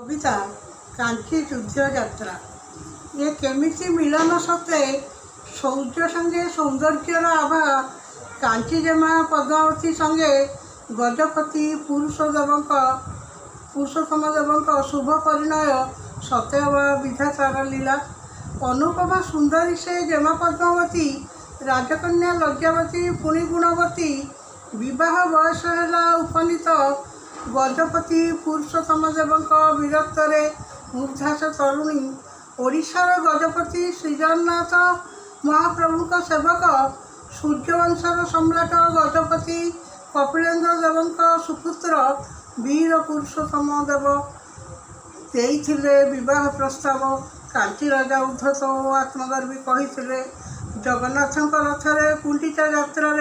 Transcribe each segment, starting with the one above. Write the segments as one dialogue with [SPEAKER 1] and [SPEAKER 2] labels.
[SPEAKER 1] कविता कांची युद्ध यात्रा ये केमिति मिलन सत्ते शौर्य संगे सौंदर्यर आभा कांची जेमा पद्मावती संगे गजपति पुरुषोत्तम देवक शुभ परिणय सत्यव विधातार लीला अनुपमा सुंदरी से जेमा पद्मावती राजकन्या लज्जावती पुणी गुणवती विवाह बयस है उपनीत गजपति पुरुषोत्तम देवक वीरत्वरे मुग्धास तरुणी ओडिशार गजपति श्रीजगन्नाथ महाप्रभु सेवक सूर्यवंशर सम्राट गजपति कपिलेन्द्र देवक सुपुत्र वीर पुरुषोत्तम देव देइथिले विवाह प्रस्ताव कांची राजा उद्धत और आत्मगर्वी कही जगन्नाथ रथरे कुंडिचा यात्रा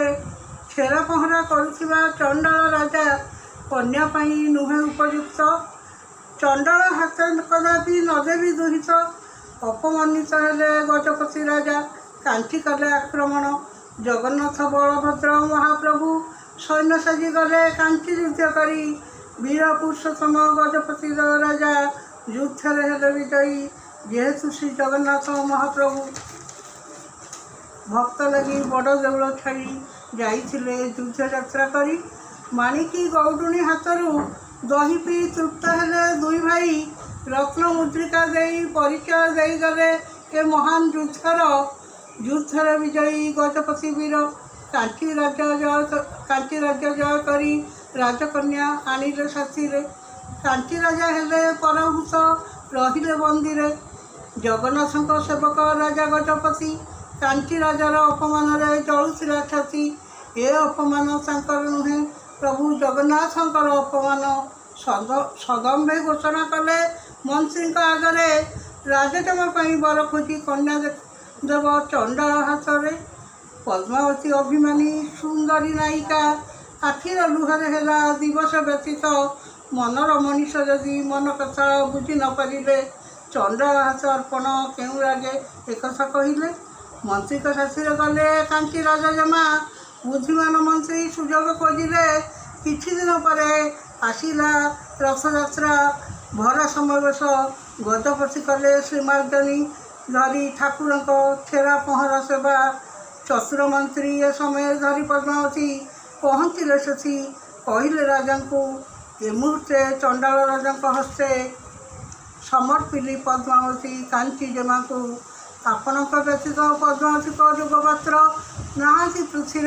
[SPEAKER 1] छेरा पहरा करुवा चंडाल राजा कन्या नुहे उपयुक्त चंडाल हाथ कदापि नदेवी दुहित अपमानित हेले गजपति राजा कांची कले आक्रमण जगन्नाथ बलभद्र महाप्रभु सैन्य साजी गले कांची युद्ध करी वीर पुरुषोत्तम गजपति राजा युद्ध हेले विजयी जेहेतु श्री जगन्नाथ महाप्रभु भक्त लगी बड़ देउल छाड़ी जाइथिले युद्ध यात्रा करी माणिकी गौडुणी हाथरू दही पी तृप्त हेले दुई भाई रत्न मुद्रिका दे परिचय दे गले ए महान युद्धर विजयी गजपति वीर कांची राज्य जय करी राजकन्या आनिले साथी कांची राजा हेले पराभूत रहिले बंदी जगन्नाथ सेवक राजा गजपति कांची राजार अपमान जलुला छाती ए अपमान तांकर नुहे प्रभु जगन्नाथ अपमान सदम्भे घोषणा कले मंत्री आगे राजजम बर खोजी कन्या देव चंडाल हाथ में पद्मावती अभिमानी सुंदरी नायिका आखिर लुहरे है दिवस व्यतीत मनर मनीष जदि मन कथा बुझी न पारे चंडाल हाथ अर्पण क्यों लगे एक कहले मंत्री साथी गले कांची राजा जमा बुद्धिमान मंत्री सुजोग खोजिले किछि दिन पर आसिला रथयात्रा भरा समावेश गजपति कले श्रीमार्जनी धरी ठाकुर छेरा पहरा सेवा चतुर मंत्री ए समय धरी पद्मावती पहुँचले से कहले राजा को ए मुहूर्ते चंडाल राजा हस्ते समर्पिली पद्मावती कांची जेमा को आपण व्यतीत पद्मावती युगपात्र नहांती पृथ्वी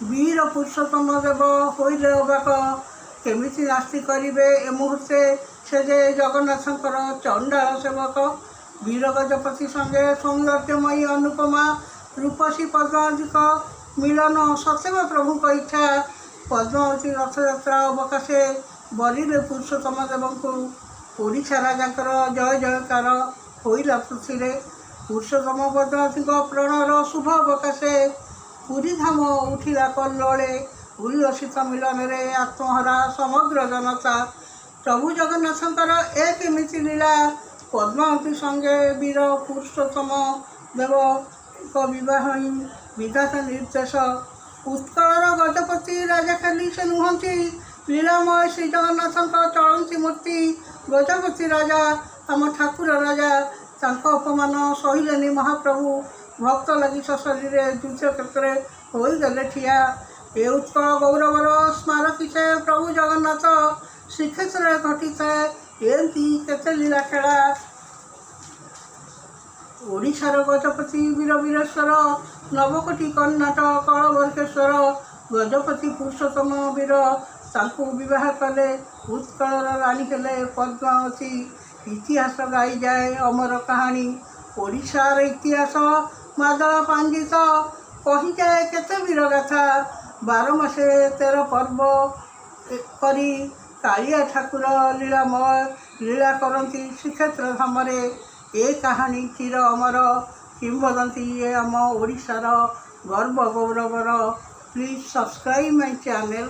[SPEAKER 1] वीर पुरुषोत्तम देव होइले अबाक केमिति नास्ति करिवे ए मुहूर्ते से जे जगन्नाथंकर चंडाल सेवक वीर गजपति संगे सौंदर्यमयी अनुपमा रूपसी पद्मावती मिलन सत्यव प्रभु इच्छा पद्मावती रथयात्रा अवकाशे बलिले पुरुषोत्तम देवଙ୍କୁ ओडिशा राजांकर जय जयकार होइला पृथ्वी पुरुषोत्तम पद्मावती प्रणर शुभ अवकाशे पुरी धाम उठिला कल्लोले उल्लसित मिलन रे आत्महरा समग्र जनता प्रभु जगन्नाथंकर एक एमिति लीला पद्मावती संगे वीर पुरुषोत्तम देव विवाह विधाता निर्देश उत्कलर गजपति राजा खाली से नुहति लीलामय श्री जगन्नाथ चलती मूर्ति गजपति राजा आम ठाकुर राजा अपमान सहिलेनि महाप्रभु भक्त लगी शरीर युद्ध क्षेत्र हो गले ठिया ए उत्कल गौरवर स्मारकी से प्रभु जगन्नाथ श्रीक्षेत्र घटी थाए एमती केते लीला खेला ओडिशार गजपति वीर वीरेश्वर नवकोटी कर्णाटक कलवर्केश्वर गजपति पुरुषोत्तम वीर तांको विवाह कले उत्कलर राणी हेले पद्मावती इतिहास गाई जाए अमर कहानी ओडिशार इतिहास मादला पांडित कही जाए केते वीर गाथा 12 मासे 13 पर्व करी कालिया ठाकुर लीलामय लीला करती श्रीक्षेत्र धाम ए कहानी चिर अमर किंवदंती ये आम ओडिशार गर्व गौरवर प्लीज सब्सक्राइब माय चैनल।